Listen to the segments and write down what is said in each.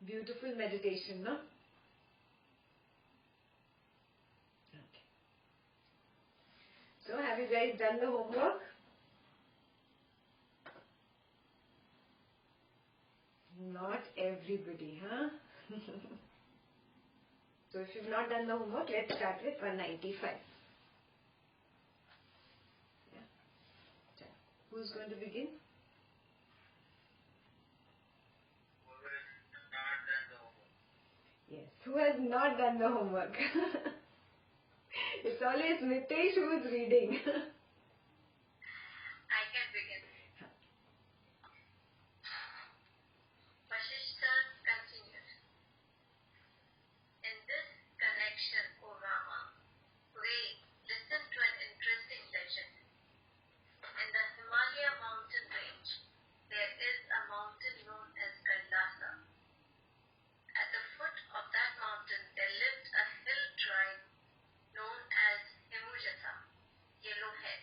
Beautiful meditation, no? Okay. So, have you guys done the homework? Not everybody, huh? So, if you've not done the homework, let's start with 195. Yeah. Who's going to begin? Yes, who has not done the homework? It's always Nitesh who is reading. I can begin. Vasistha continued. In this connection, O Rama, pray, listen to an interesting legend. In the Himalaya mountain range, there is a mountain known as Kailasa. At the foot of that mountain, there lived a hill tribe known as Himujata, Yellowhead.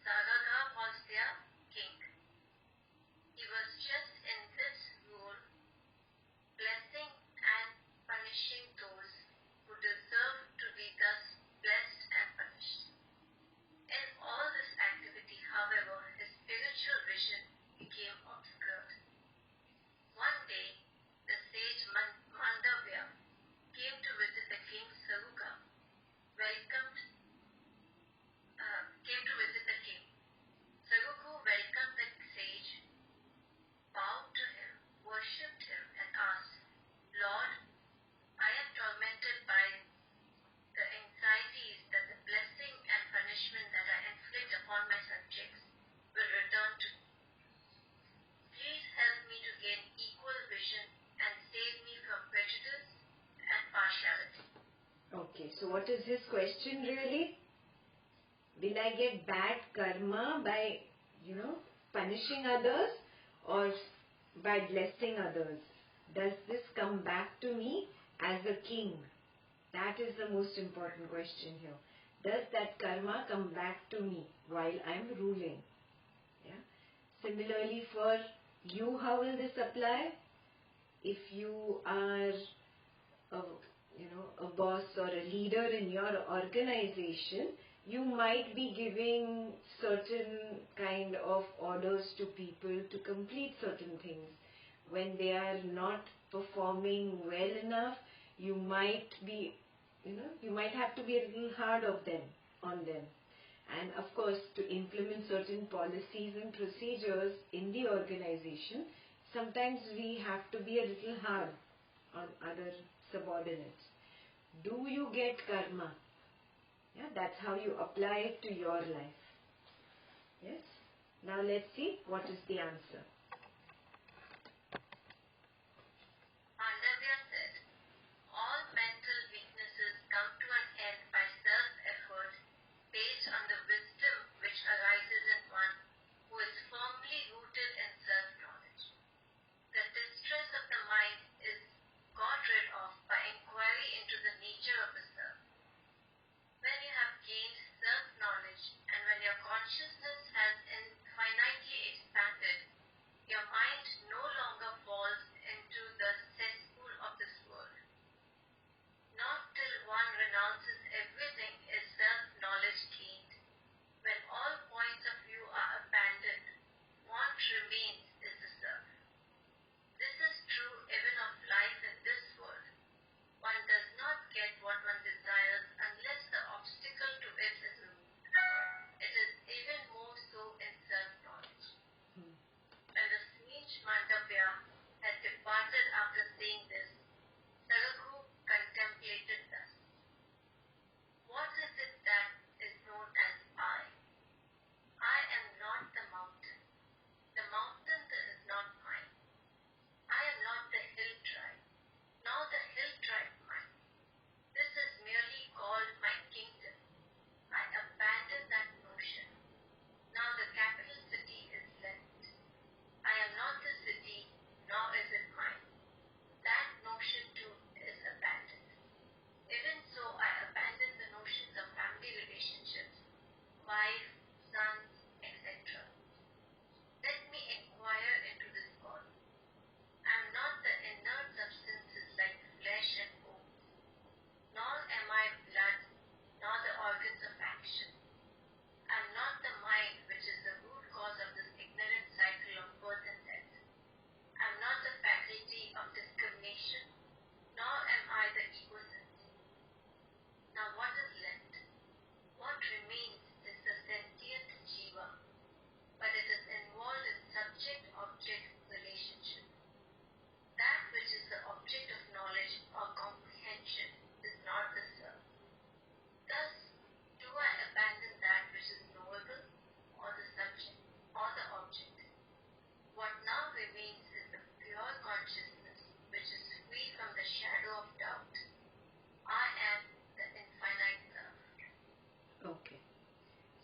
Sagaga was their king. He was just in this role, blessing and punishing those who deserve to be thus blessed and punished. In all this activity, however, his spiritual vision became obscured. One day, the sage Mandavya came to visit the king Saruga, welcomed the sage, bowed to him, worshipped him, and asked, Lord, I am tormented by the anxieties that the blessing and punishment that I inflict upon my subjects will return to me. Please help me to gain equal vision and save me from prejudice and partiality. Okay, so what is his question really? Will I get bad karma by, punishing others or by blessing others? Does this come back to me as a king? That is the most important question here. Does that karma come back to me while I'm ruling? Yeah. Similarly for you, how will this apply? If you are a boss or a leader in your organization, you might be giving certain kind of orders to people to complete certain things. When they are not performing well enough, you might have to be a little hard on them. And of course, to implement certain policies and procedures in the organization, sometimes we have to be a little hard on other subordinates. Do you get karma? Yeah, that's how you apply it to your life. Yes? Now let's see what is the answer. Mandavya said, all mental weaknesses come to an end by self-effort based on the wisdom which arises in one who is firmly rooted in self-knowledge. The distress of the mind is got rid of by inquiry into the nature of the self. When you have gained self-knowledge and when your consciousness has infinitely expanded,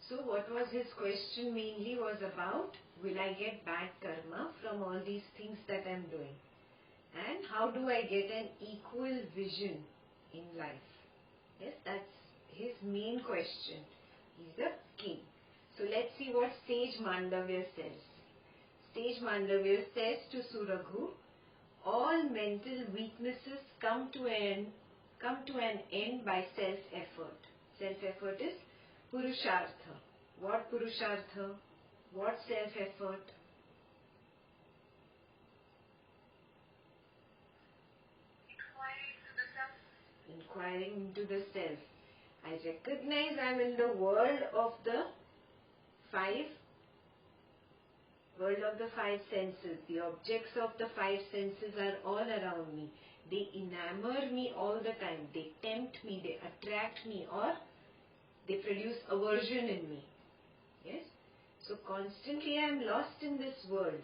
So what was his question mainly was about, will I get bad karma from all these things that I'm doing? And how do I get an equal vision in life? Yes, that's his main question. He's the king. So let's see what sage Mandavya says. Sage Mandavya says to Suraghu, all mental weaknesses come to an end by self-effort. Self-effort is Purushartha. What Purushartha? What self-effort? Inquiring into the self. I recognize I am in the world of the five senses. The objects of the five senses are all around me. They enamor me all the time. They tempt me, they attract me, or they produce aversion in me. Yes? So constantly I am lost in this world.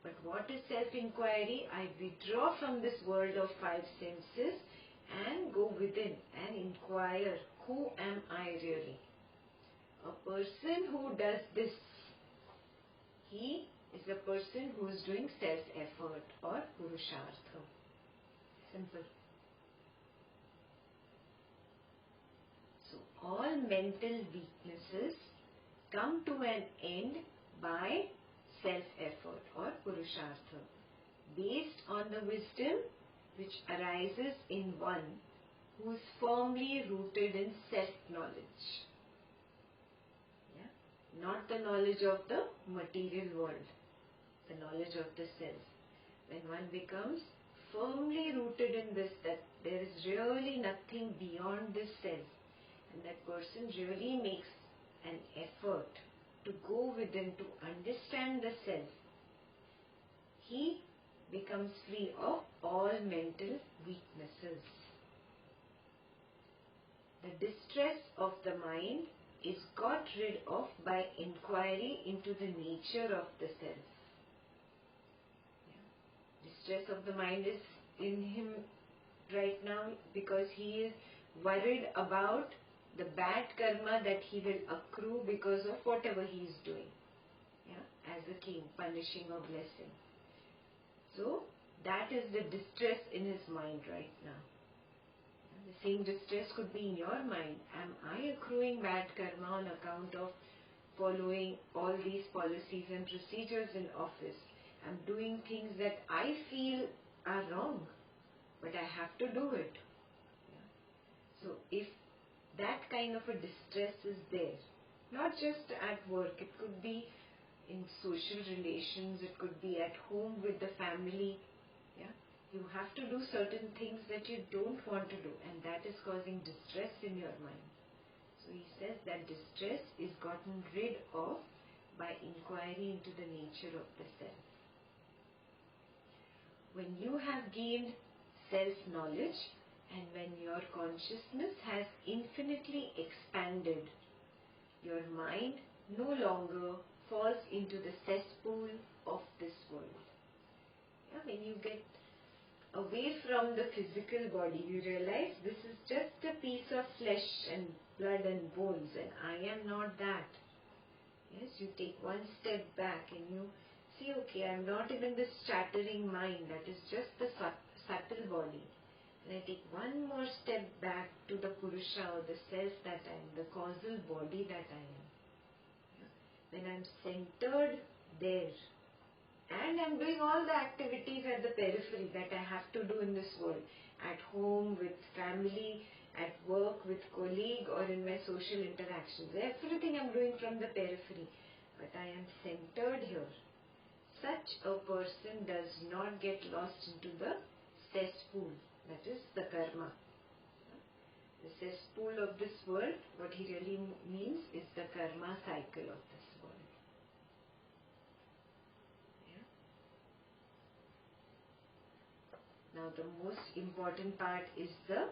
But what is self-inquiry? I withdraw from this world of five senses and go within and inquire, who am I really? A person who does this, he is a person who is doing self-effort or Purushartha. Simple. So all mental weaknesses come to an end by self-effort or Purushartha, based on the wisdom which arises in one who is firmly rooted in self-knowledge. Yeah? Not the knowledge of the material world, the knowledge of the self. When one becomes firmly rooted in this, that there is really nothing beyond this self, and that person really makes an effort to go within, to understand the self, he becomes free of all mental weaknesses. The distress of the mind is got rid of by inquiry into the nature of the self. Yeah. Distress of the mind is in him right now because he is worried about the bad karma that he will accrue because of whatever he is doing. Yeah, as a king, punishing or blessing. So that is the distress in his mind right now. The same distress could be in your mind. Am I accruing bad karma on account of following all these policies and procedures in office? I'm doing things that I feel are wrong, but I have to do it. Yeah. So if that kind of a distress is there, not just at work, it could be in social relations, it could be at home with the family. Yeah, you have to do certain things that you don't want to do, and that is causing distress in your mind. So he says that distress is gotten rid of by inquiry into the nature of the self. When you have gained self-knowledge, and when your consciousness has infinitely expanded, your mind no longer falls into the cesspool of this world. Yeah, when you get away from the physical body, you realize this is just a piece of flesh and blood and bones, and I am not that. Yes, you take one step back and you see, okay, I am not even this chattering mind, that is just the subtle body. And I take one more step back to the Purusha or the self that I am, the causal body that I am. When I am centered there, and I am doing all the activities at the periphery that I have to do in this world, at home, with family, at work, with colleague, or in my social interactions. Everything I am doing from the periphery, but I am centered here. Such a person does not get lost into the cesspool, that is the karma. The cesspool of this world, what he really means is the karma cycle of this world. Yeah? Now the most important part is the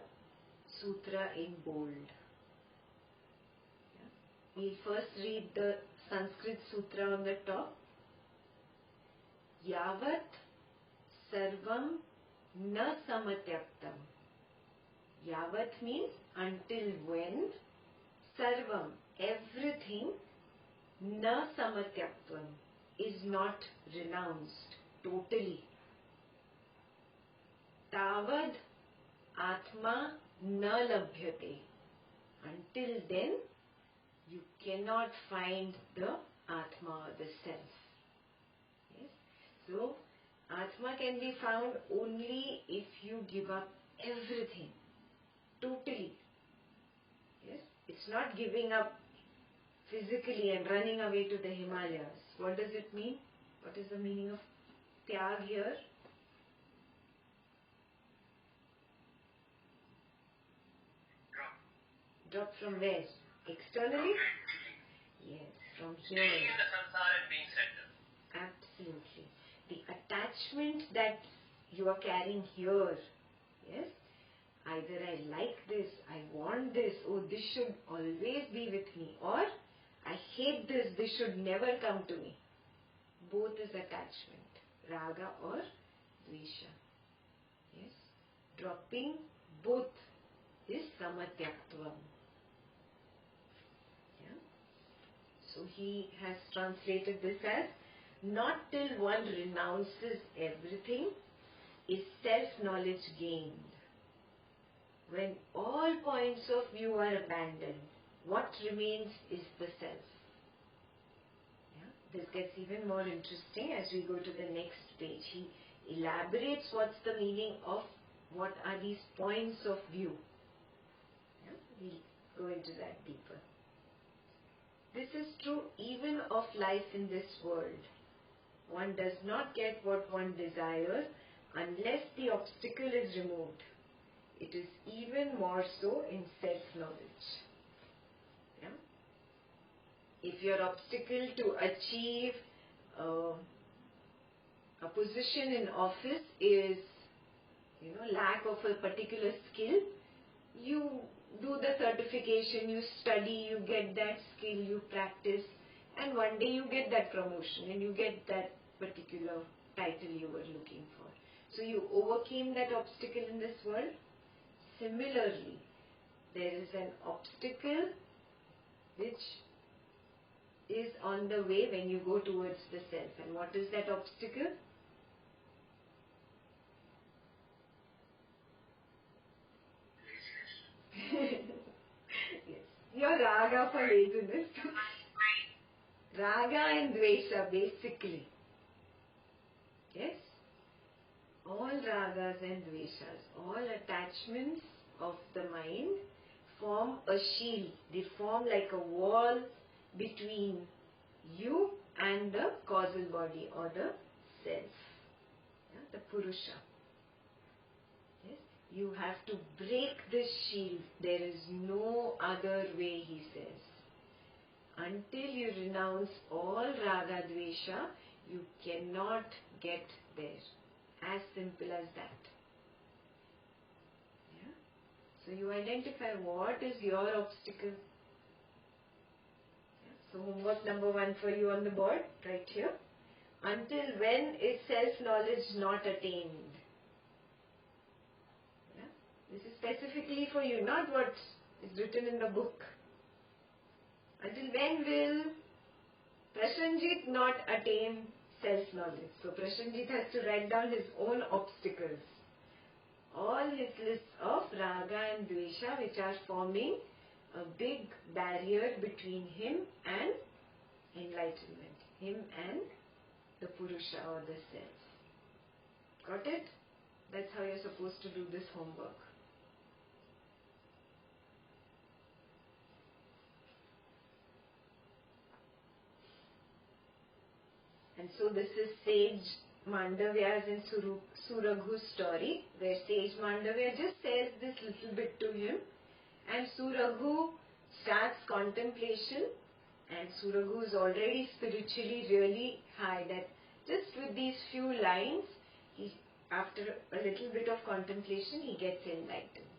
sutra in bold. Yeah? We'll first read the Sanskrit sutra on the top. Yavat sarvam na samatyaktam. Yavat means until when, sarvam, everything, na samatyatvam, is not renounced totally. Tavad atma na labhyate. Until then, you cannot find the atma or the self. Yes? So, atma can be found only if you give up everything, totally. Yes? It's not giving up physically and running away to the Himalayas. What does it mean? What is the meaning of tyag here? Drop from where? Externally? Yes, from here. Staying in the samsara and being settled. Absolutely. The attachment that you are carrying here, yes, either I like this, I want this, oh this should always be with me, or I hate this should never come to me. Both is attachment, raga or dvesha. Yes, dropping both is samatyatvam. Yeah. So he has translated this as, not till one renounces everything is self-knowledge gained. When all points of view are abandoned, what remains is the self. Yeah? This gets even more interesting as we go to the next page. He elaborates what's the meaning of what are these points of view. Yeah? We'll go into that deeper. This is true even of life in this world. One does not get what one desires unless the obstacle is removed. It is even more so in self-knowledge. Yeah? If your obstacle to achieve a position in office is, lack of a particular skill, you do the certification, you study, you get that skill, you practice, and one day you get that promotion and you get that particular title you were looking for. So you overcame that obstacle in this world. Similarly, there is an obstacle which is on the way when you go towards the self. And what is that obstacle? Yes, your raga for laziness. Raga and dvesha basically. Yes? All ragas and dveshas, all attachments of the mind form a shield. They form like a wall between you and the causal body or the self, yeah, the Purusha. Yes? You have to break this shield. There is no other way, he says. Until you renounce all raga dvesha, you cannot get there. As simple as that. Yeah? So you identify what is your obstacle. Yeah? So homework number 1 for you on the board, right here. Until when is self-knowledge not attained? Yeah? This is specifically for you, not what is written in the book. Until when will Prashanjit not attain self-knowledge? So Prashanjit has to write down his own obstacles. All his lists of raga and dvesha which are forming a big barrier between him and enlightenment. Him and the Purusha or the self. Got it? That's how you're supposed to do this homework. And so this is Sage Mandavya's and Suraghu's story, where Sage Mandavya just says this little bit to him, and Suraghu starts contemplation, and Suraghu is already spiritually really high, that just with these few lines, after a little bit of contemplation, he gets enlightened.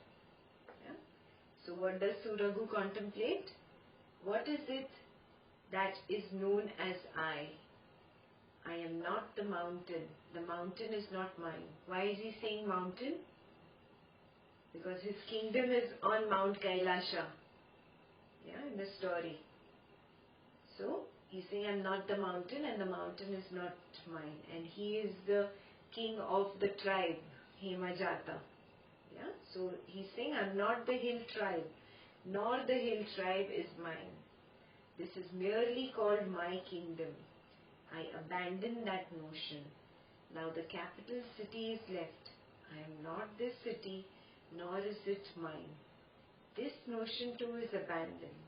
Yeah? So what does Suraghu contemplate? What is it that is known as I? I am not the mountain. The mountain is not mine. Why is he saying mountain? Because his kingdom is on Mount Kailasha. Yeah, in the story. So he's saying, I'm not the mountain and the mountain is not mine. And he is the king of the tribe, Hemajata. Yeah, so he's saying, I'm not the hill tribe, nor the hill tribe is mine. This is merely called my kingdom. I abandon that notion. Now the capital city is left. I am not this city, nor is it mine. This notion too is abandoned.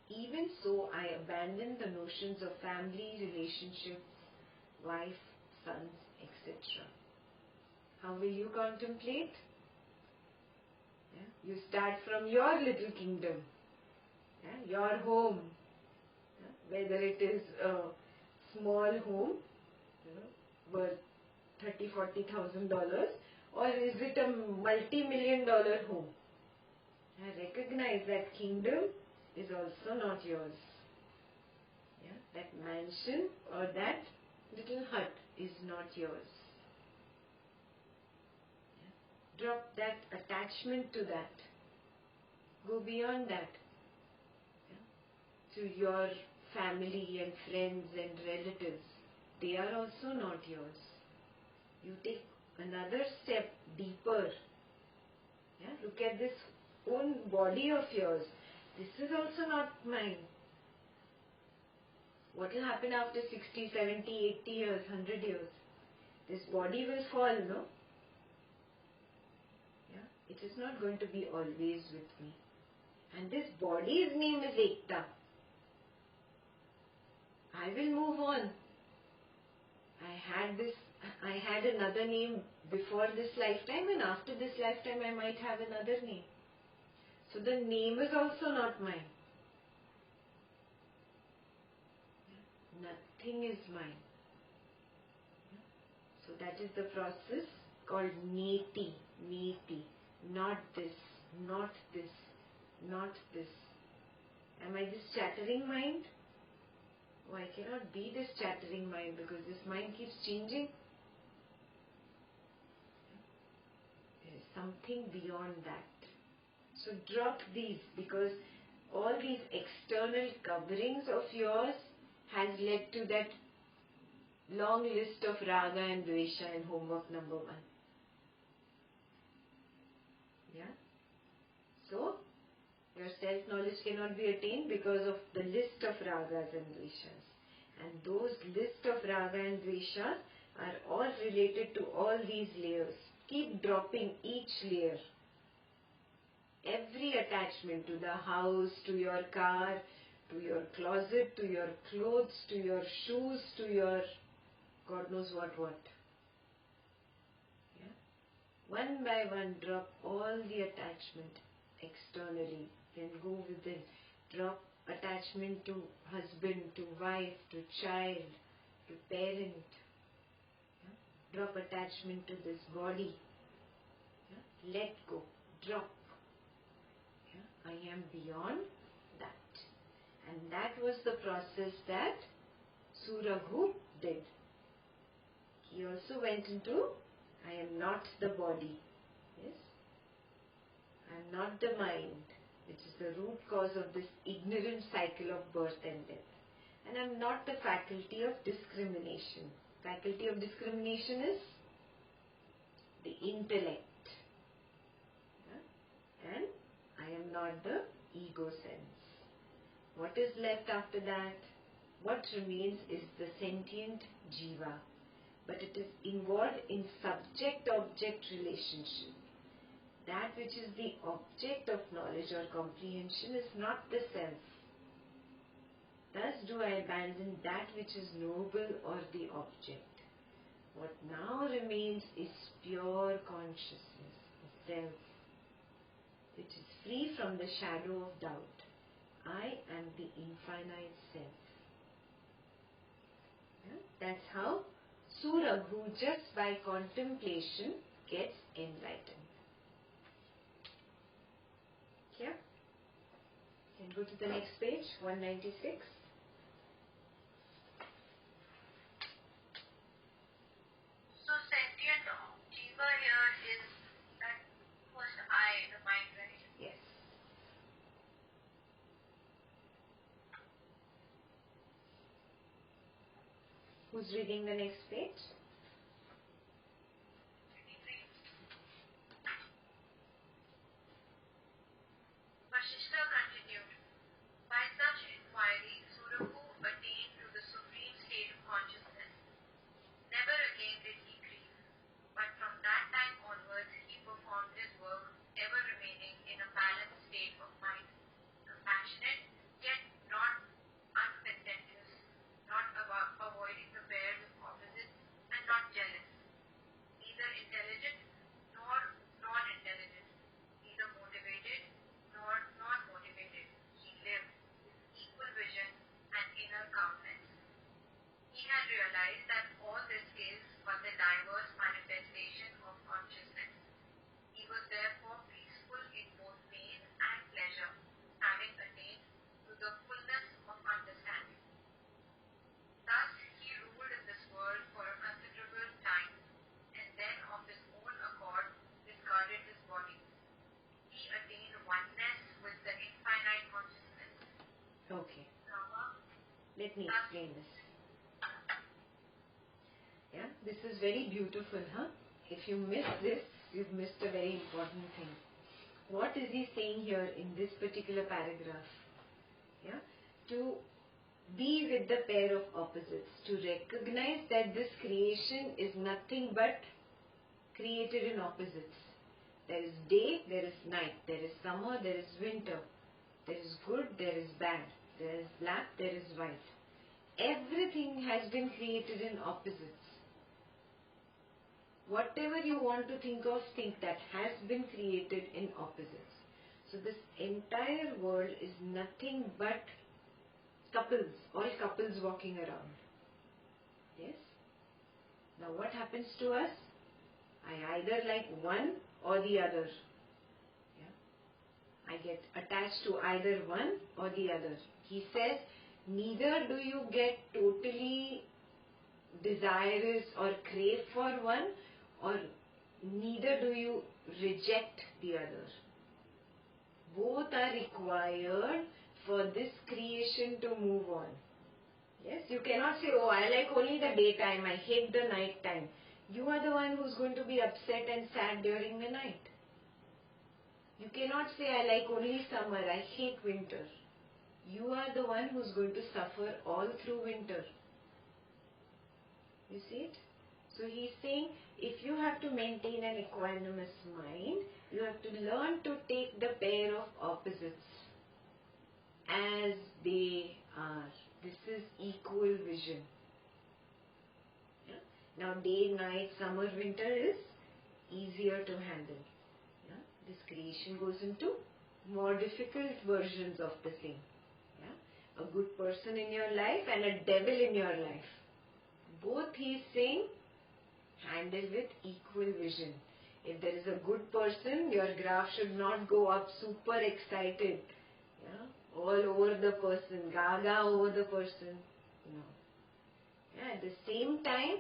Even so, I abandon the notions of family, relationships, wife, sons, etc. How will you contemplate? Yeah? You start from your little kingdom, yeah? Your home, yeah? Whether it is a small home, worth $30,000-$40,000, or is it a multi-million-dollar home? Recognize that kingdom is also not yours. Yeah? That mansion or that little hut is not yours. Yeah? Drop that attachment to that. Go beyond that. Yeah? To your family and friends and relatives. They are also not yours. You take another step deeper. Yeah? Look at this own body of yours. This is also not mine. What will happen after 60, 70, 80 years, 100 years? This body will fall, no? Yeah? It is not going to be always with me. And this body's name is Ekta. I will move on. I had another name before this lifetime, and after this lifetime I might have another name. So the name is also not mine. Nothing is mine. So that is the process called neti, neti. Not this, not this, not this. Am I this chattering mind? Oh, I cannot be this chattering mind because this mind keeps changing. There is something beyond that. So drop these, because all these external coverings of yours has led to that long list of raga and dvesha in homework number 1. Yeah? So, your self-knowledge cannot be attained because of the list of ragas and dveshas. And those list of raga and dveshas are all related to all these layers. Keep dropping each layer. Every attachment to the house, to your car, to your closet, to your clothes, to your shoes, to your God knows what. Yeah? One by one, drop all the attachment externally. Then go within. Drop attachment to husband, to wife, to child, to parent. Yeah? Drop attachment to this body. Yeah? Let go. Drop. Yeah? I am beyond that. And that was the process that Suraghu did. He also went into, I am not the body. Yes? I am not the mind, which is the root cause of this ignorant cycle of birth and death. And I am not the faculty of discrimination. Faculty of discrimination is the intellect. Yeah? And I am not the ego sense. What is left after that? What remains is the sentient jiva. But it is involved in subject-object relationship. That which is the object of knowledge or comprehension is not the self. Thus do I abandon that which is noble or the object. What now remains is pure consciousness, the self, which is free from the shadow of doubt. I am the infinite self. Yeah? That's how Suraghu, just by contemplation, gets enlightened. Yeah? Can go to the next page, 196. So sentient jiva here is that first I, the mind, right? Yes. Who's reading the next page? Vasistha continued, by such inquiry, Surapu attained to the supreme state of consciousness. Never again did he grieve, but from that time onwards he performed his work, ever remaining in a balanced state of mind, compassionate, yet not uncontentious, not avoiding the pairs of opposites, and not jealous, neither intelligent nor non-intelligent, neither motivated nor non-motivated. He lived with equal vision and inner calmness. He had realized that all this is but the diverse manifestation of consciousness. He was therefore peaceful in both pain and pleasure, having attained to the fullness of understanding. Thus he ruled in this world for a considerable time, and then of his own accord discarded his body. He attained oneness with the infinite consciousness. Okay. Brahma, Let me explain this. Yeah, this is very beautiful, huh? If you miss this, you've missed a very important thing. What is he saying here in this particular paragraph? Yeah, to be with the pair of opposites, to recognize that this creation is nothing but created in opposites. There is day, there is night, there is summer, there is winter, there is good, there is bad, there is black, there is white. Everything has been created in opposites. Whatever you want to think of, think that has been created in opposites. So this entire world is nothing but couples, all couples walking around. Yes? Now what happens to us? I either like one or the other. Yeah? I get attached to either one or the other. He says, neither do you get totally desirous or crave for one, or neither do you reject the other. Both are required for this creation to move on. Yes, you cannot say, oh, I like only the daytime, I hate the night time. You are the one who's going to be upset and sad during the night. You cannot say, I like only summer, I hate winter. You are the one who's going to suffer all through winter. You see it? So he's saying, if you have to maintain an equanimous mind, you have to learn to take the pair of opposites as they are. This is equal vision. Yeah? Now day, night, summer, winter is easier to handle. Yeah? This creation goes into more difficult versions of the same. Yeah? A good person in your life and a devil in your life. Both he is saying, handle with equal vision. If there is a good person, your graph should not go up super excited. Yeah? All over the person, gaga over the person. No. Yeah, at the same time,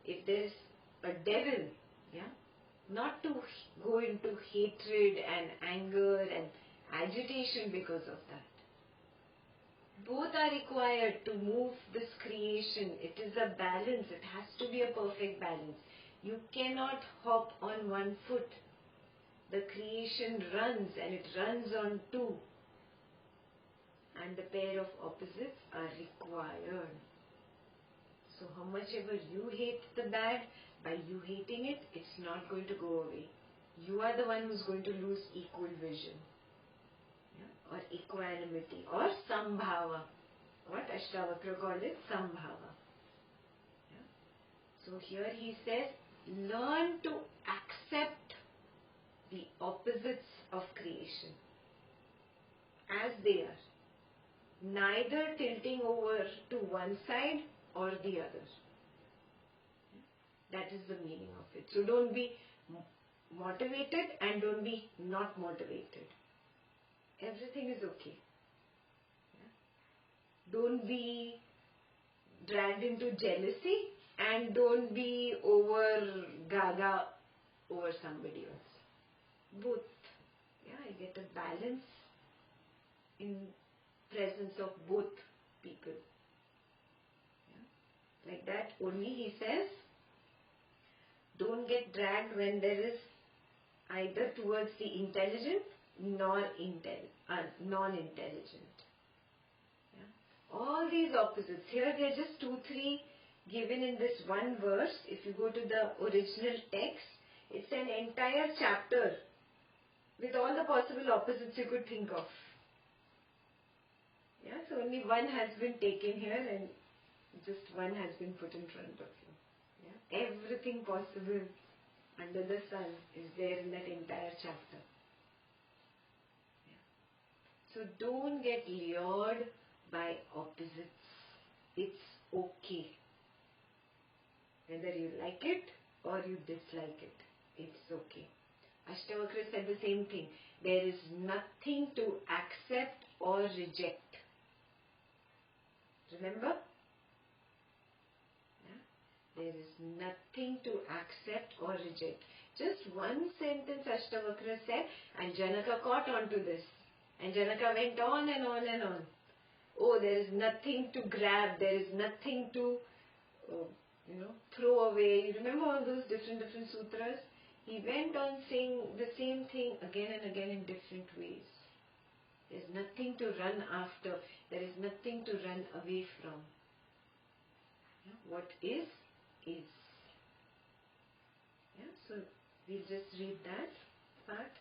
if there is a devil, yeah, not to go into hatred and anger and agitation because of that. Both are required to move this creation. It is a balance. It has to be a perfect balance. You cannot hop on one foot. The creation runs, and it runs on two. And the pair of opposites are required. So how much ever you hate the bad, by you hating it, it's not going to go away. You are the one who's going to lose equal vision. Yeah? Or equanimity, or sambhava. What Ashtavakra called it? Sambhava. Yeah? So here he says, learn to accept the opposites of creation as they are. Neither tilting over to one side or the other. That is the meaning of it. So don't be motivated and don't be not motivated. Everything is okay. Yeah? Don't be dragged into jealousy and don't be over gaga over somebody else. Both. Yeah, I get a balance in presence of both people. Yeah? Like that only he says, don't get dragged when there is either towards the intelligent nor non-intelligent. Yeah? All these opposites. Here they are just 2-3 given in this one verse. If you go to the original text, it's an entire chapter with all the possible opposites you could think of. Yeah, so only one has been taken here and just one has been put in front of you. Yeah? Everything possible under the sun is there in that entire chapter. Yeah. So don't get lured by opposites. It's okay. Whether you like it or you dislike it, it's okay. Ashtavakra said the same thing. There is nothing to accept or reject. Remember? There is nothing to accept or reject. Just one sentence Ashtavakra said, and Janaka caught on to this. And Janaka went on and on and on. Oh, there is nothing to grab, there is nothing to, throw away. You remember all those different sutras? He went on saying the same thing again and again in different ways. There is nothing to run after. There is nothing to run away from. What is. Yeah, so we'll just read that part.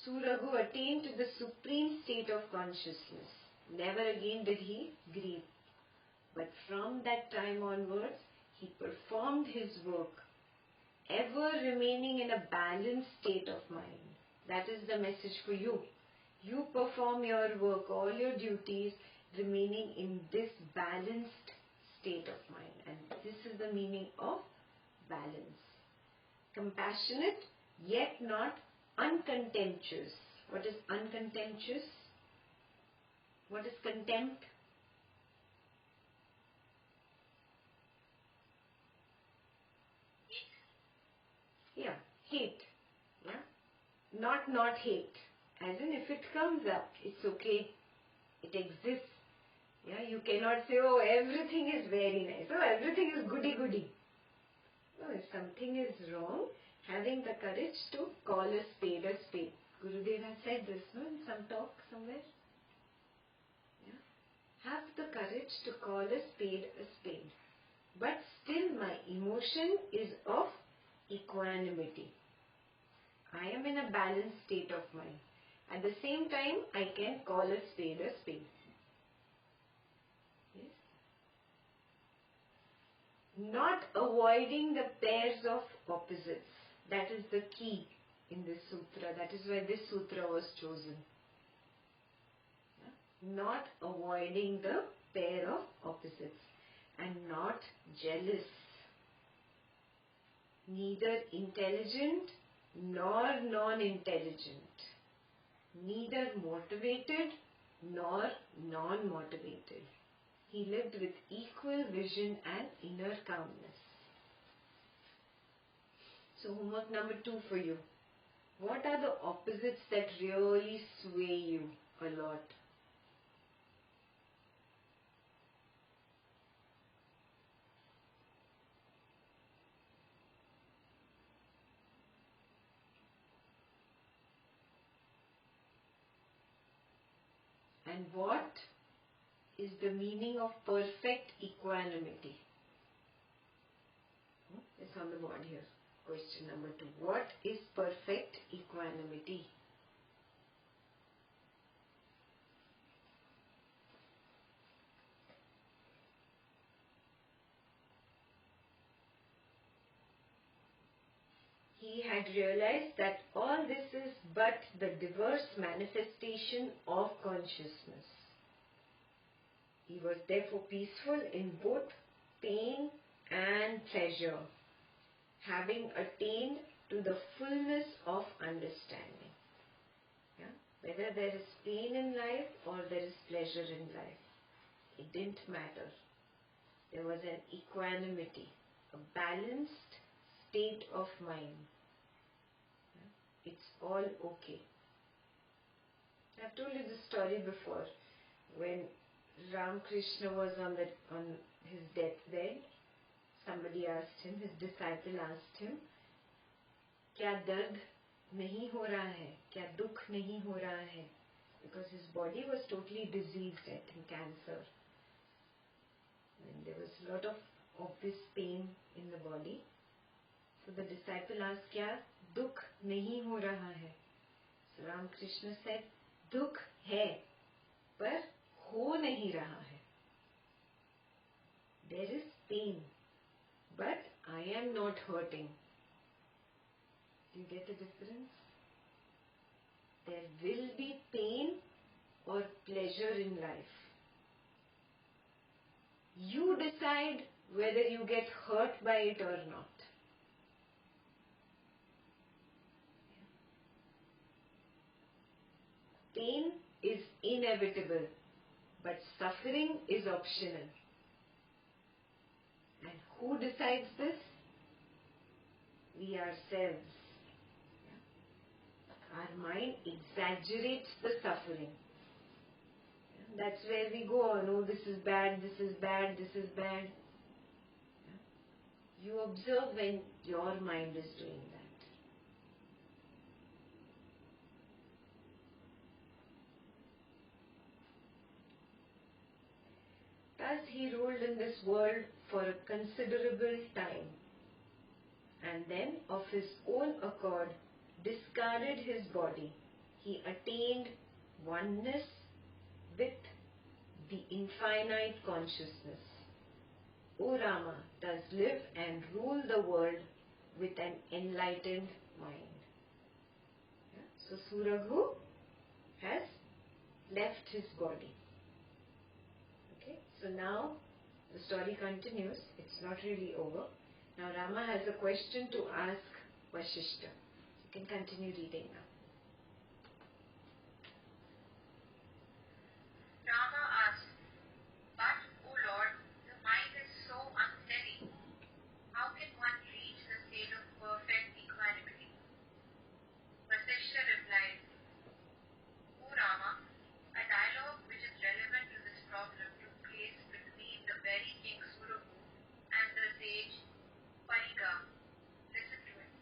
Suraghu attained to the supreme state of consciousness. Never again did he grieve. But from that time onwards, he performed his work, ever remaining in a balanced state of mind. That is the message for you. You perform your work, all your duties, remaining in this balanced state of mind. And this is the meaning of balance. Compassionate, yet not uncontemptuous. What is uncontemptuous? What is contempt? Yeah, hate. Yeah, not hate. As in, if it comes up, it's okay. It exists. Yeah, you cannot say, oh, everything is very nice. Oh, everything is goody-goody. No, if something is wrong, having the courage to call a spade a spade. Gurudev has said this, no, in some talk somewhere. Yeah. Have the courage to call a spade a spade. But still my emotion is of equanimity. I am in a balanced state of mind. At the same time, I can call a spade a spade. Yes. Not avoiding the pairs of opposites. That is the key in this sutra. That is why this sutra was chosen. Not avoiding the pair of opposites. And not jealous. Neither intelligent nor non-intelligent. Neither motivated nor non-motivated. He lived with equal vision and inner calmness. So homework number 2 for you. What are the opposites that really sway you a lot? And what is the meaning of perfect equanimity? It's on the board here. Question number 2. What is perfect equanimity? He had realized that all this is but the diverse manifestation of consciousness. He was therefore peaceful in both pain and pleasure, having attained to the fullness of understanding. Yeah? Whether there is pain in life or there is pleasure in life, it didn't matter. There was an equanimity, a balanced state of mind. Yeah? It's all okay. I've told you this story before. When Ramakrishna was on his deathbed. Somebody asked him, his disciple asked him, क्या दर्द नहीं हो रहा है, क्या दुख नहीं हो रहा है? Because his body was totally diseased, I think cancer. And there was a lot of obvious pain in the body. So the disciple asked, क्या दुख नहीं हो रहा है? So Ramakrishna said, दुख है, पर हो नहीं रहा है. There is pain, but I am not hurting. Do you get the difference? There will be pain or pleasure in life. You decide whether you get hurt by it or not. Pain is inevitable, but suffering is optional. And who decides this? We ourselves. Our mind exaggerates the suffering. That's where we go on, oh, this is bad, this is bad, this is bad. You observe when your mind is doing that. Thus he ruled in this world for a considerable time, and then of his own accord discarded his body. He attained oneness with the infinite consciousness. O Rama does live and rule the world with an enlightened mind. So Suraghu has left his body. Okay, so now the story continues. It's not really over. Now Rama has a question to ask Vasistha. You can continue reading now. Rama asked, but, O Lord, the mind is so unsteady. How can one reach the state of perfect equanimity? Vasistha replied, O Rama, a dialogue which is relevant to this problem took place between the very king Suraghu and the sage Pariga. Listen to it.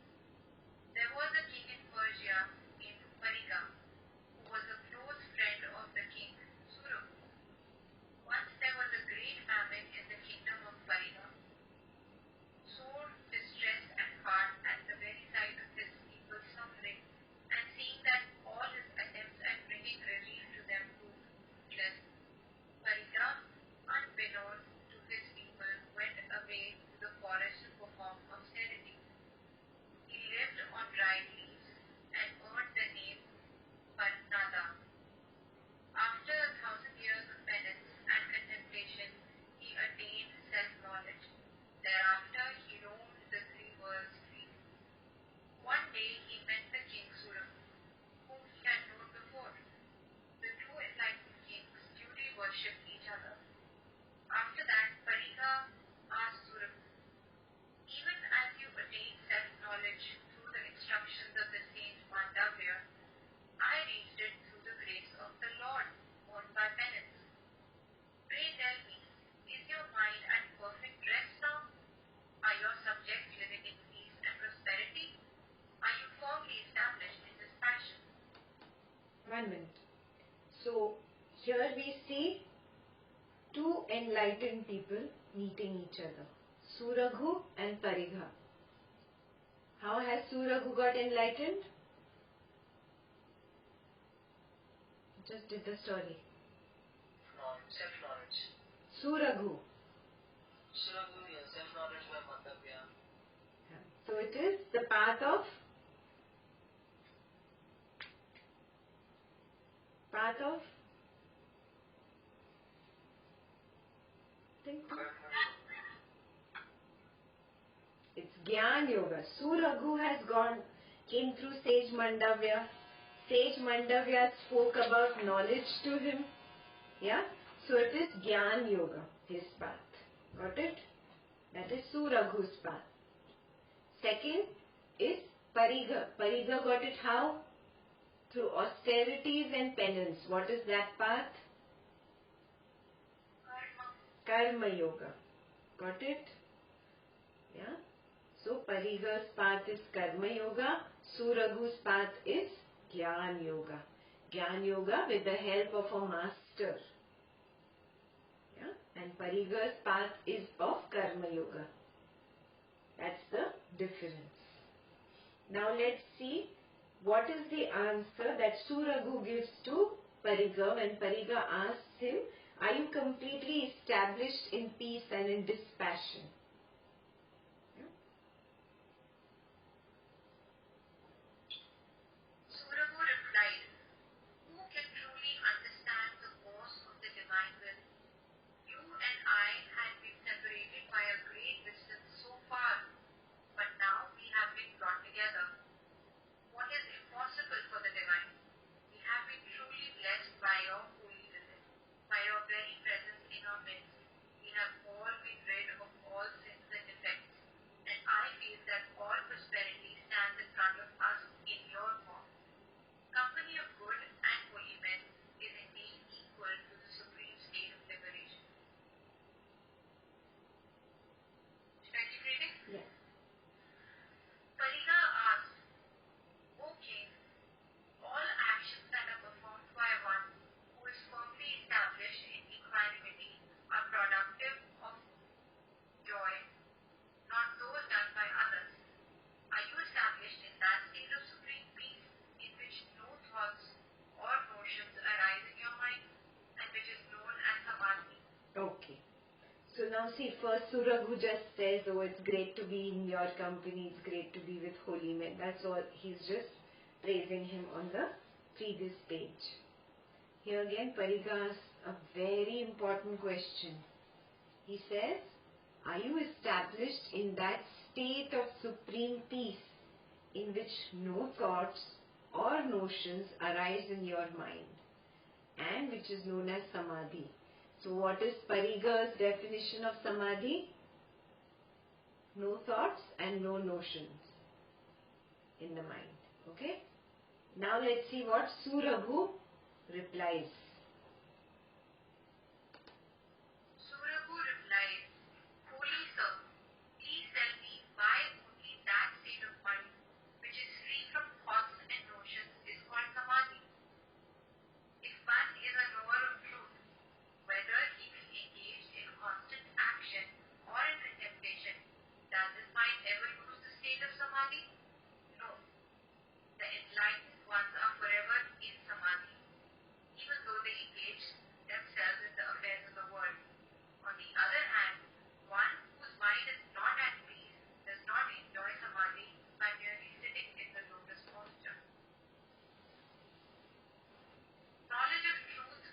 There was a king in Persia named Pariga, who was a close friend of the king Suraghu. Once there was a great famine in the kingdom of Pariga. Sore, distressed at heart at the very sight of his people suffering, and seeing that all his attempts at bringing relief to them proved fruitless, Pariga, unbeknownst to his people, went away to the forest to perform austerity. He lived on dried leaves and earned the name Nada. After 1,000 years of penance and contemplation, he attained self-knowledge. Thereafter, he roamed the three worlds freely. One day, he met the king Suraghu, whom he had known before. The two enlightened kings duly worshipped each other. After that, Pariga asked Suraghu, even as you attain self-knowledge through the instructions of the saint Mandavya, I reached it through the grace of the Lord, won by penance. Pray tell me, is your mind at perfect rest now? Are your subjects living in peace and prosperity? Are you firmly established in this passion? 1 minute. So here we see two enlightened people meeting each other, Suraghu and Pariga. How has Suraghu got enlightened? Just did the story. Self-knowledge. Suraghu. Suraghu, yes, self-knowledge by Mandavya. So it is the path of it's Gyan Yoga. Suraghu has came through Sage Mandavya. Sage Mandavya spoke about knowledge to him. Yeah? So it is Gyan Yoga, his path. Got it? That is Suraghu's path. Second is Pariga. Pariga got it how? Through austerities and penance. What is that path? Karma Yoga. Got it? Yeah. So Pariga's path is Karma Yoga. Suraghu's path is Jnana Yoga. Jnana Yoga with the help of a master. Yeah. And Pariga's path is of Karma Yoga. That's the difference. Now let's see what is the answer that Suraghu gives to Pariga when Pariga asks him, are you completely established in peace and in dispassion? Suraghu replied, who can truly understand the cause of the divine will? You and I had been separated by a great distance so far, but now we have been brought together. What is impossible for the divine? We have been truly blessed by your holy visit, by your very presence in our midst. We have all been rid of all sins and defects, and I feel that all prosperity stands in front of us in your form. Company of good and holy men is indeed equal to the supreme state of liberation. Should I keep reading? Yeah. Pariga asked, O king, all actions that are performed by one who is firmly established in equanimity are productive of joy, not those done by others. Are you established in that state of supreme peace in which no thoughts or notions arise in your mind and which is known as samadhi? Okay. So now see, first Suraghu just says, oh, it's great to be in your company, it's great to be with holy men. That's all. He's just praising him on the previous page. Here again, Pariga asks a very important question. He says, are you established in that state of supreme peace in which no thoughts or notions arise in your mind and which is known as samadhi? So what is Pariga's definition of samadhi? No thoughts and no notions in the mind. Okay? Now let's see what Suraghu replies. Suraghu replied, Holy sir, please tell me why only that state of mind which is free from thoughts and notions is called samadhi. If one is a knower of truth, whether he be engaged in constant action or in contemplation, does his mind ever lose the state of samadhi? No. The enlightened ones are forever in samadhi, even though they engage themselves in the affairs of the world. On the other hand, one whose mind is not at peace does not enjoy samadhi by merely sitting in the lotus posture. Knowledge of truth,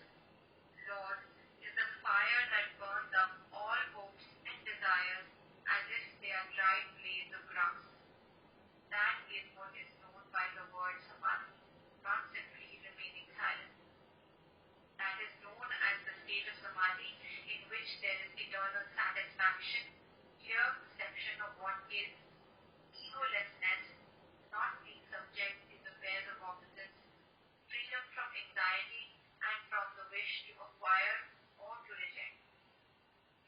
Lord, is the fire that burns up all hopes and desires as if they are dried blades of grass. That is what is known by the word samadhi, not simply remaining silent. That is known as the state of samadhi in which there is eternal satisfaction, clear perception of what is, egolessness, not being subject to the affairs of opposites, freedom from anxiety and from the wish to acquire or to reject.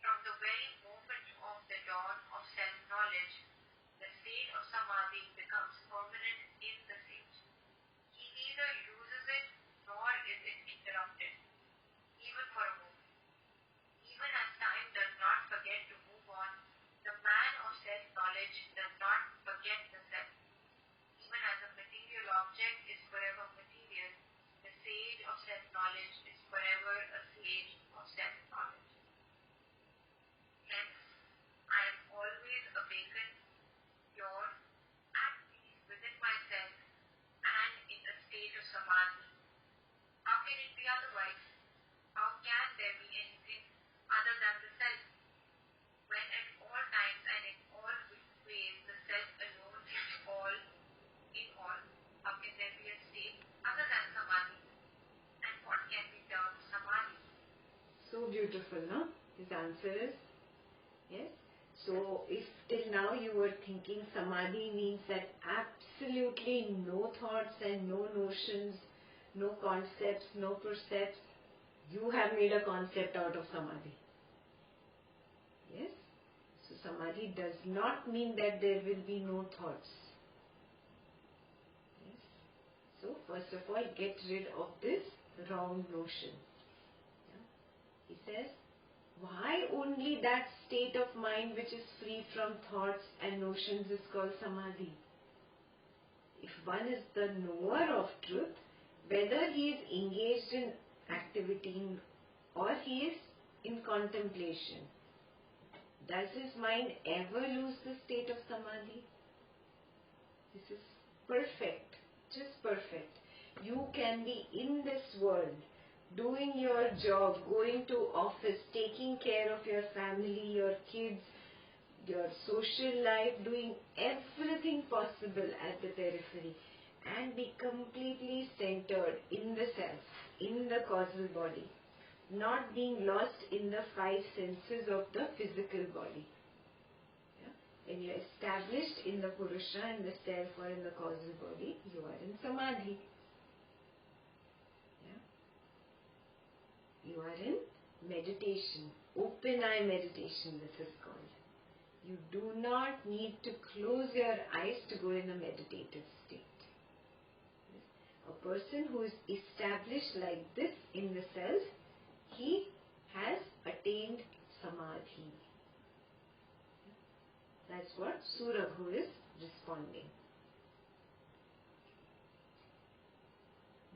From the very moment of the dawn of self-knowledge, the state of samadhi becomes permanent in the sage. He neither loses it nor is it interrupted, even for a moment. Even as time does not forget to move on, the man of self-knowledge does not forget the self. Even as a material object is forever material, the sage of self-knowledge is forever a sage of self-knowledge. Hence, I am always awakened, pure, at peace within myself, and in a state of samadhi. How can it be otherwise? How can there be anything other than the self? When at all times and in all ways the self alone is all in all, how can there be a state other than samadhi? And what can be termed samadhi? So beautiful, no? His answer is yes. So if till now you were thinking samadhi means that absolutely no thoughts and no notions, no concepts, no percepts, you have made a concept out of samadhi. Yes? So samadhi does not mean that there will be no thoughts. Yes? So first of all, get rid of this wrong notion. Yeah? He says, why only that state of mind which is free from thoughts and notions is called samadhi? If one is the knower of truth, whether he is engaged in activity or he is in contemplation, does his mind ever lose the state of samadhi? This is perfect, just perfect. You can be in this world, doing your job, going to office, taking care of your family, your kids, your social life, doing everything possible at the periphery, and be completely centered in the self, in the causal body, not being lost in the five senses of the physical body. Yeah? When you are established in the Purusha, in the self or in the causal body, you are in samadhi. Yeah? You are in meditation, open eye meditation, this is called. You do not need to close your eyes to go in a meditative state. A person who is established like this in the self, he has attained samadhi. That's what Surabhu is responding.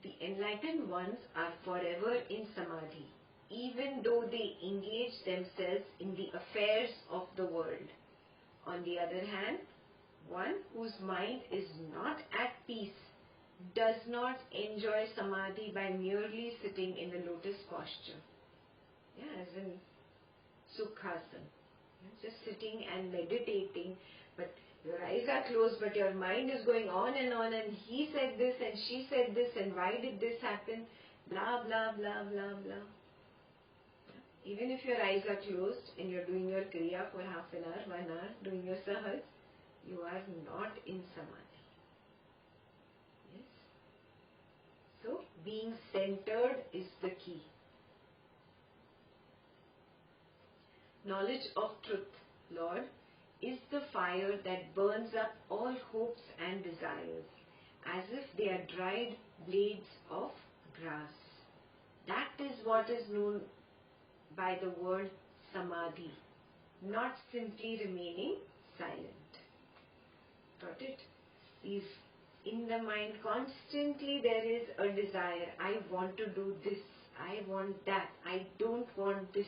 The enlightened ones are forever in samadhi, even though they engage themselves in the affairs of the world. On the other hand, one whose mind is not at peace does not enjoy samadhi by merely sitting in the lotus posture. Yeah, as in sukhasana. Just sitting and meditating, but your eyes are closed, but your mind is going on, and he said this and she said this and why did this happen? Blah, blah, blah, blah, blah. Even if your eyes are closed and you're doing your kriya for half an hour, 1 hour, doing your sahaj, you are not in samadhi. Yes? So, being centered is the key. Knowledge of truth, Lord, is the fire that burns up all hopes and desires, as if they are dried blades of grass. That is what is known by the word samadhi, not simply remaining silent. Got it? If in the mind constantly there is a desire, I want to do this, I want that, I don't want this.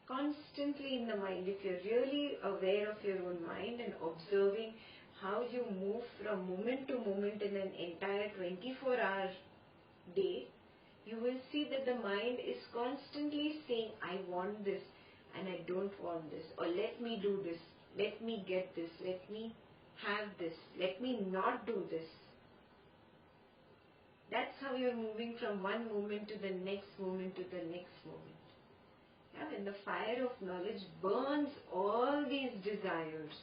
Constantly in the mind, if you're really aware of your own mind and observing how you move from moment to moment in an entire 24-hour day, you will see that the mind is constantly saying, I want this and I don't want this, or let me do this, let me get this, let me have this, let me not do this. That's how you're moving from one moment to the next moment to the next moment. Yeah, when the fire of knowledge burns all these desires,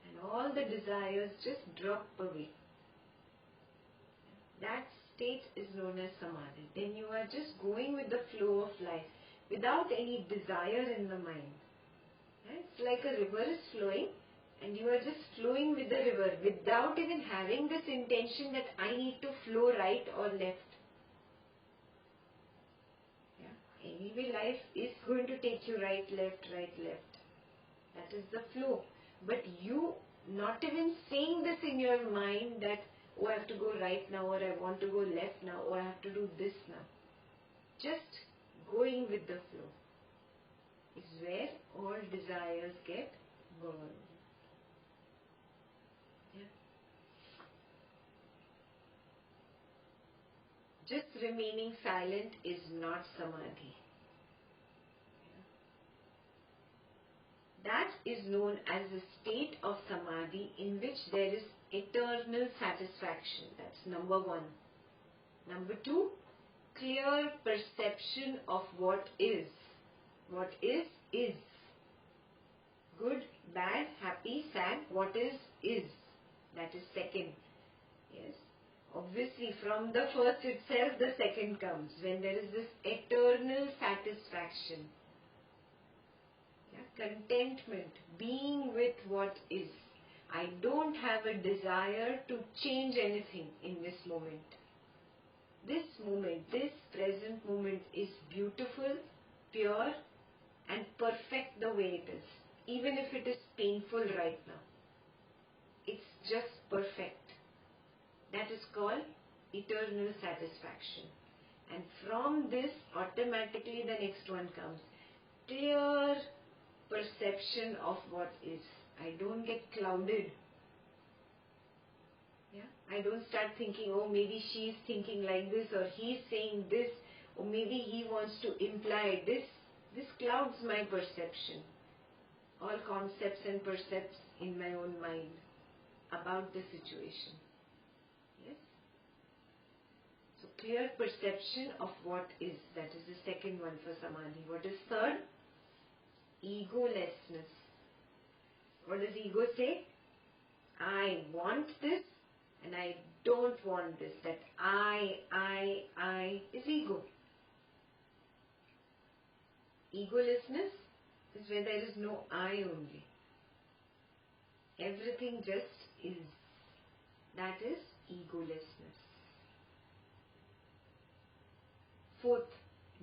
and all the desires just drop away, that state is known as samadhi. Then you are just going with the flow of life without any desire in the mind. Yeah, it's like a river is flowing and you are just flowing with the river without even having this intention that I need to flow right or left. Anyway, life is going to take you right, left. That is the flow. But you not even saying this in your mind that, oh, I have to go right now, or I want to go left now, or I have to do this now. Just going with the flow is where all desires get burned. Yeah. Just remaining silent is not samadhi. That is known as a state of samadhi in which there is eternal satisfaction. That's number one. Number two, clear perception of what is. What is. Good, bad, happy, sad, what is. That is second. Yes. Obviously, from the first itself, the second comes when there is this eternal satisfaction. Yeah? Contentment, being with what is. I don't have a desire to change anything in this moment. This moment, this present moment is beautiful, pure and perfect the way it is. Even if it is painful right now. It's just perfect. That is called eternal satisfaction. And from this, automatically the next one comes. Clear perception of what is. I don't get clouded. Yeah? I don't start thinking, oh, maybe she's thinking like this, or he's saying this, or maybe he wants to imply this. This clouds my perception. All concepts and percepts in my own mind about the situation. Yes? So clear perception of what is. That is the second one for Samadhi. What is third? Egolessness. What does ego say? I want this and I don't want this. That I is ego. Egolessness is where there is no I only. Everything just is. That is egolessness. Fourth,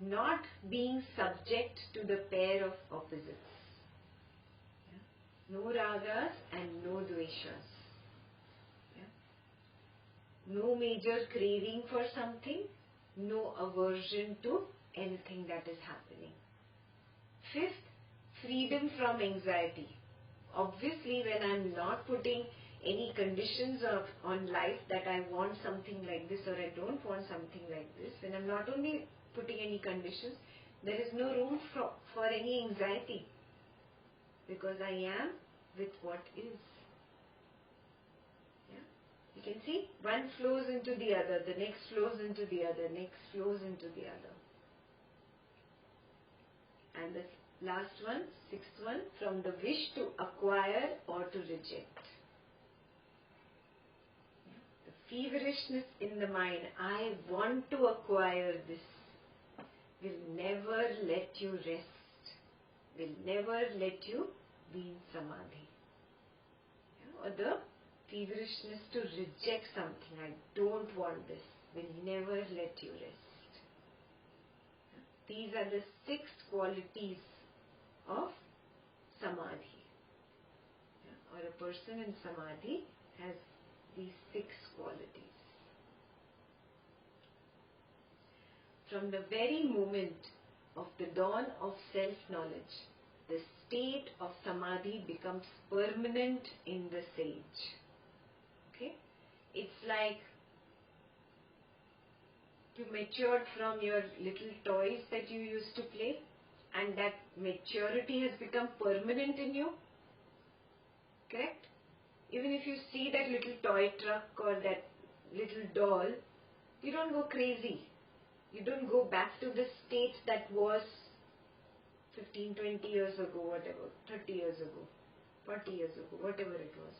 not being subject to the pair of opposites. Yeah? No ragas and no dveshas. Yeah? No major craving for something, no aversion to anything that is happening. Fifth, freedom from anxiety. Obviously, when I'm not putting any conditions on life that I want something like this or I don't want something like this, when I'm not only putting any conditions, there is no room for any anxiety, because I am with what is. Yeah? You can see, one flows into the other, the next flows into the other, next flows into the other. And the last one, sixth one, from the wish to acquire or to reject. The feverishness in the mind, I want to acquire this, will never let you rest, will never let you be in samadhi. Yeah? Or the feverishness to reject something, I don't want this, will never let you rest. These are the 6 qualities of samadhi. Yeah? Or a person in samadhi has these 6 qualities. From the very moment of the dawn of self-knowledge, the state of samadhi becomes permanent in the sage. Okay? It's like you matured from your little toys that you used to play, and that maturity has become permanent in you. Correct? Even if you see that little toy truck or that little doll, you don't go crazy. You don't go back to the state that was 15, 20 years ago, whatever, 30 years ago, 40 years ago, whatever it was.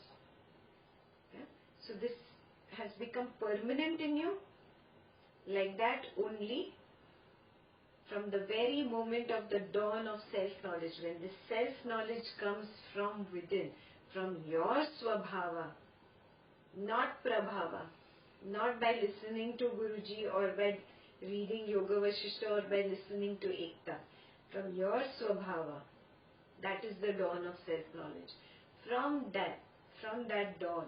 Yeah? So this has become permanent in you. Like that only, from the very moment of the dawn of self-knowledge, when this self-knowledge comes from within, from your swabhava, not prabhava, not by listening to Guruji or by reading Yoga Vasistha or by listening to Ekta, from your swabhava, that is the dawn of self-knowledge. From that dawn,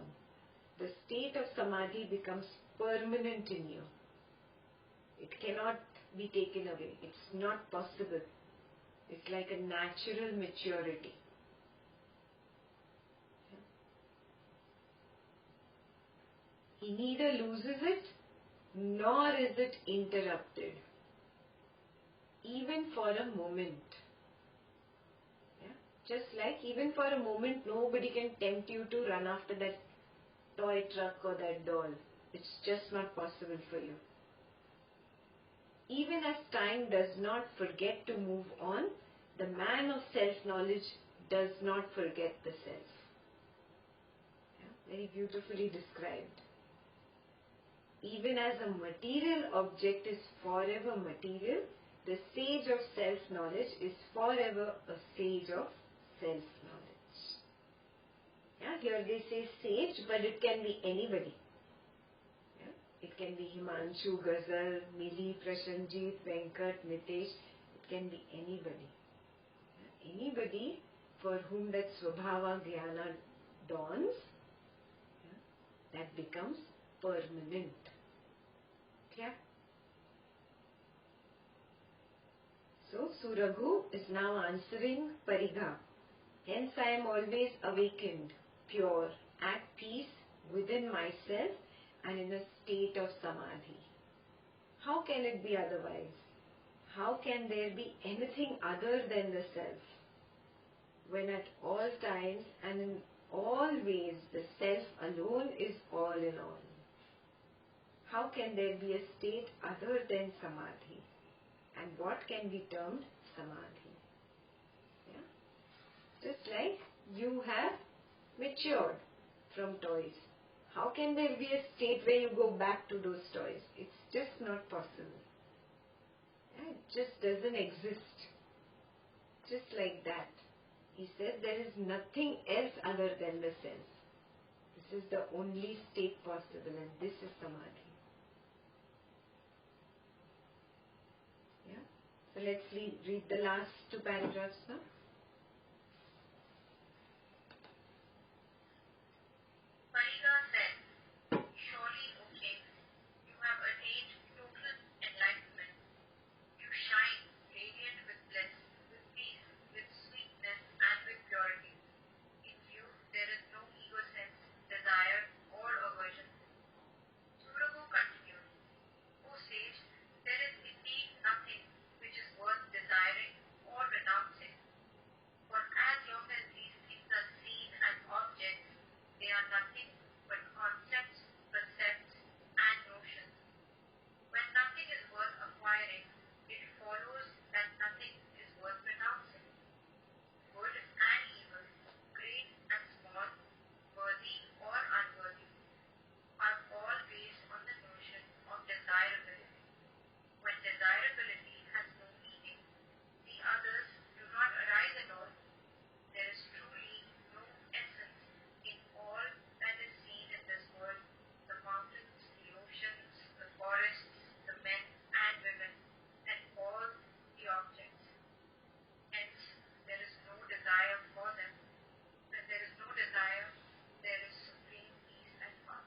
the state of samadhi becomes permanent in you. It cannot be taken away. It's not possible. It's like a natural maturity. He neither loses it nor is it interrupted, even for a moment. Yeah? Just like even for a moment, nobody can tempt you to run after that toy truck or that doll. It's just not possible for you. Even as time does not forget to move on, the man of self-knowledge does not forget the self. Yeah? Very beautifully described. Even as a material object is forever material, The sage of self-knowledge is forever a sage of self-knowledge. Yeah, here they say sage, but it can be anybody. Yeah? It can be Himanshu, Ghazal, Mili, Prashanjit, Venkat, Nitesh. It can be anybody. Yeah? Anybody for whom that Swabhava Jnana dawns, yeah, that becomes permanent. Yeah? So, Suraghu is now answering Parigha. Hence I am always awakened, pure, at peace within myself and in a state of samadhi. How can it be otherwise? How can there be anything other than the self? When at all times and in all ways the self alone is all in all. How can there be a state other than samadhi? And what can be termed samadhi? Yeah? Just like you have matured from toys. How can there be a state where you go back to those toys? It's just not possible. Yeah? It just doesn't exist. Just like that. He said there is nothing else other than the self. This is the only state possible, and this is samadhi. Yeah? So let's read the last two paragraphs now. Parigha said, "Surely, O king, you have attained total enlightenment. You shine radiant with bliss, with peace, with sweetness, and with purity. In you there is no ego sense, desire, or aversion." Surabhu continued, "O sage, there is indeed nothing which is worth desiring or renouncing. For as long as these things are seen as objects, they are nothing but concepts, precepts, and notions. When nothing is worth acquiring, it follows that nothing is worth renouncing. Good and evil, great and small, worthy or unworthy, are all based on the notion of desirability. When desirability has no meaning, the others do not arise at all. There is truly no essence in all that is seen in this world, the mountains, the oceans, the forests, the men and women, and all the objects. Hence, there is no desire for them. When there is no desire, there is supreme peace and calm."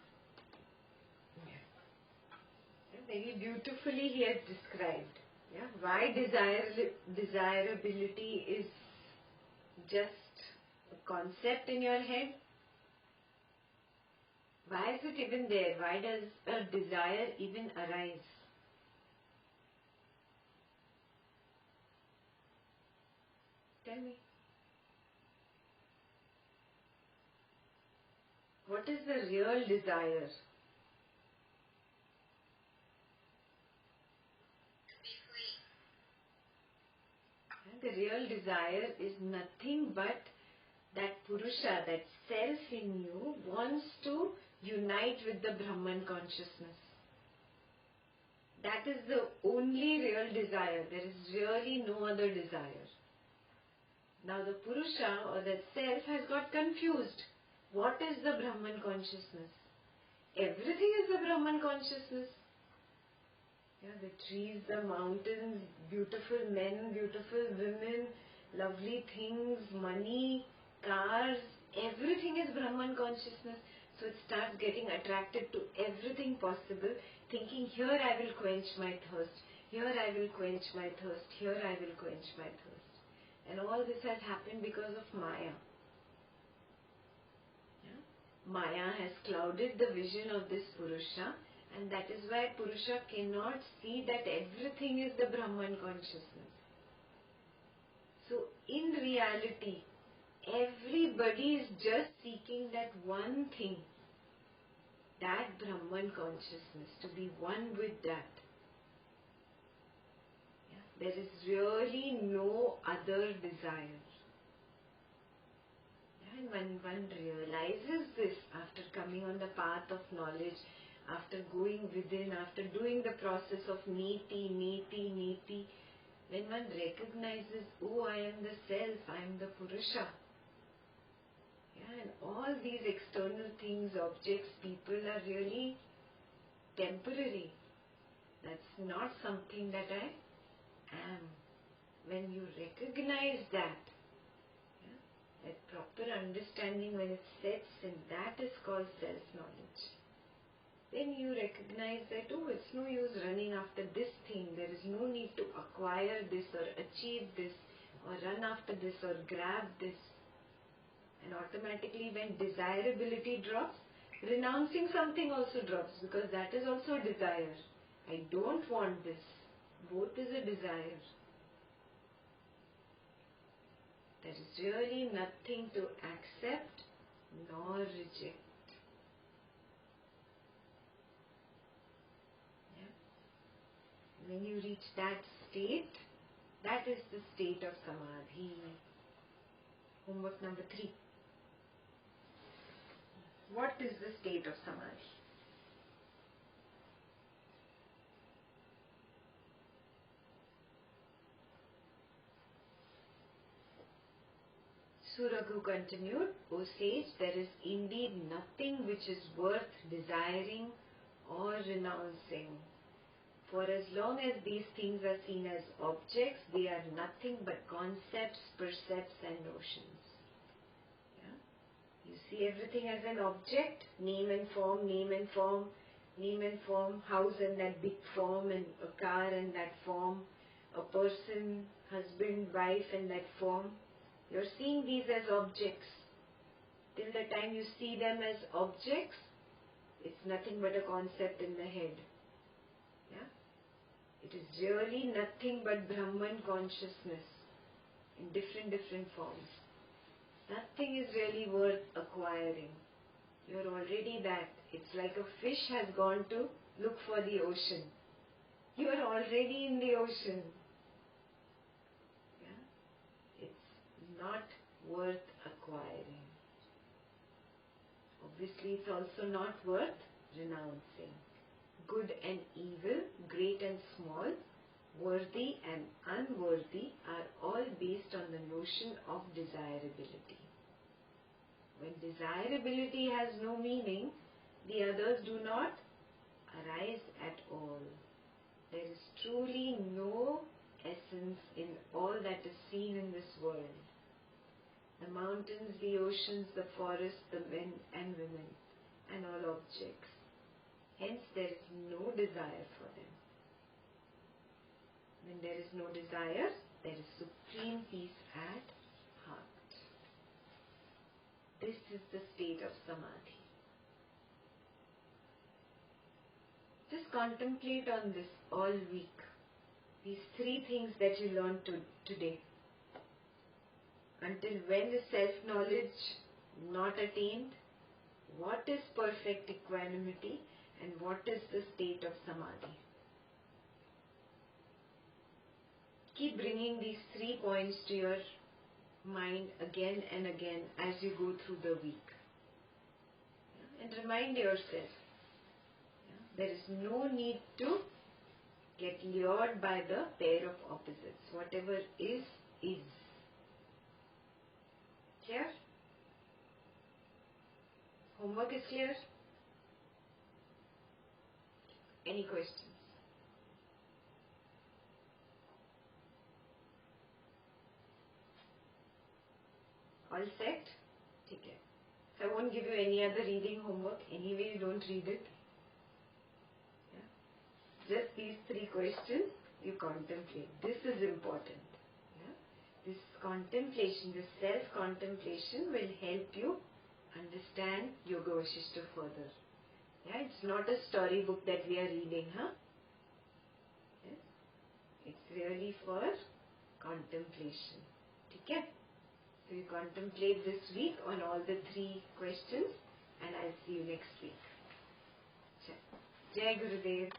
Very beautifully he has described, yeah, why desirability is just a concept in your head. Why is it even there? Why does a desire even arise? Tell me. What is the real desire? To be free. The real desire is nothing but that Purusha, that self in you wants to unite with the Brahman consciousness. That is the only real desire. There is really no other desire. Now the Purusha or that self has got confused. What is the Brahman consciousness? Everything is the Brahman consciousness. Yeah, the trees, the mountains, beautiful men, beautiful women, lovely things, money, cars, everything is Brahman consciousness. So it starts getting attracted to everything possible, thinking, here I will quench my thirst, here I will quench my thirst, here I will quench my thirst. And all this has happened because of Maya. Yeah? Maya has clouded the vision of this Purusha, and that is why Purusha cannot see that everything is the Brahman consciousness. So in reality, everybody is just seeking that one thing, that Brahman consciousness, to be one with that. Yeah? There is really no other desire. Yeah? And when one realizes this after coming on the path of knowledge, after going within, after doing the process of niti, When one recognizes, oh, I am the self, I am the Purusha. Yeah, and all these external things, objects, people are really temporary. That's not something that I am. When you recognize that, yeah, that proper understanding, when it sets in, that is called self-knowledge. Then you recognize that, oh, it's no use running after this thing. There is no need to acquire this or achieve this or run after this or grab this. And automatically when desirability drops, renouncing something also drops, because that is also a desire. I don't want this. Both is a desire. There is really nothing to accept nor reject. Yeah? When you reach that state, that is the state of Samadhi. Homework number 3. What is the state of Samadhi? Suraghu continued, O sage, there is indeed nothing which is worth desiring or renouncing. For as long as these things are seen as objects, they are nothing but concepts, percepts and notions. Yeah? You see everything as an object, name and form, name and form, name and form, house and that big form, and a car and that form, a person, husband, wife and that form. You're seeing these as objects. Till the time you see them as objects, it's nothing but a concept in the head. Yeah? It is really nothing but Brahman consciousness in different forms. Nothing is really worth acquiring. You're already that. It's like a fish has gone to look for the ocean. You are already in the ocean. Not worth acquiring. Obviously, it's also not worth renouncing. Good and evil, great and small, worthy and unworthy are all based on the notion of desirability. When desirability has no meaning, the others do not arise at all. There is truly no essence in all that is seen in this world. The mountains, the oceans, the forests, the men and women, and all objects. Hence, there is no desire for them. When there is no desire, there is supreme peace at heart. This is the state of Samadhi. Just contemplate on this all week. These 3 things that you learned today. Until when is self-knowledge not attained? What is perfect equanimity and what is the state of Samadhi? Keep bringing these 3 points to your mind again and again as you go through the week. And remind yourself, there is no need to get lured by the pair of opposites. Whatever is, is. Clear? Homework is clear? Any questions? All set? Take care. So I won't give you any other reading homework. Anyway, you don't read it. Yeah? Just these 3 questions you contemplate. This is important. This contemplation, this self-contemplation will help you understand Yoga Vasistha further. Yeah, it's not a storybook that we are reading, huh? Yes? It's really for contemplation. Okay? So you contemplate this week on all the 3 questions and I'll see you next week. Jai Gurudev.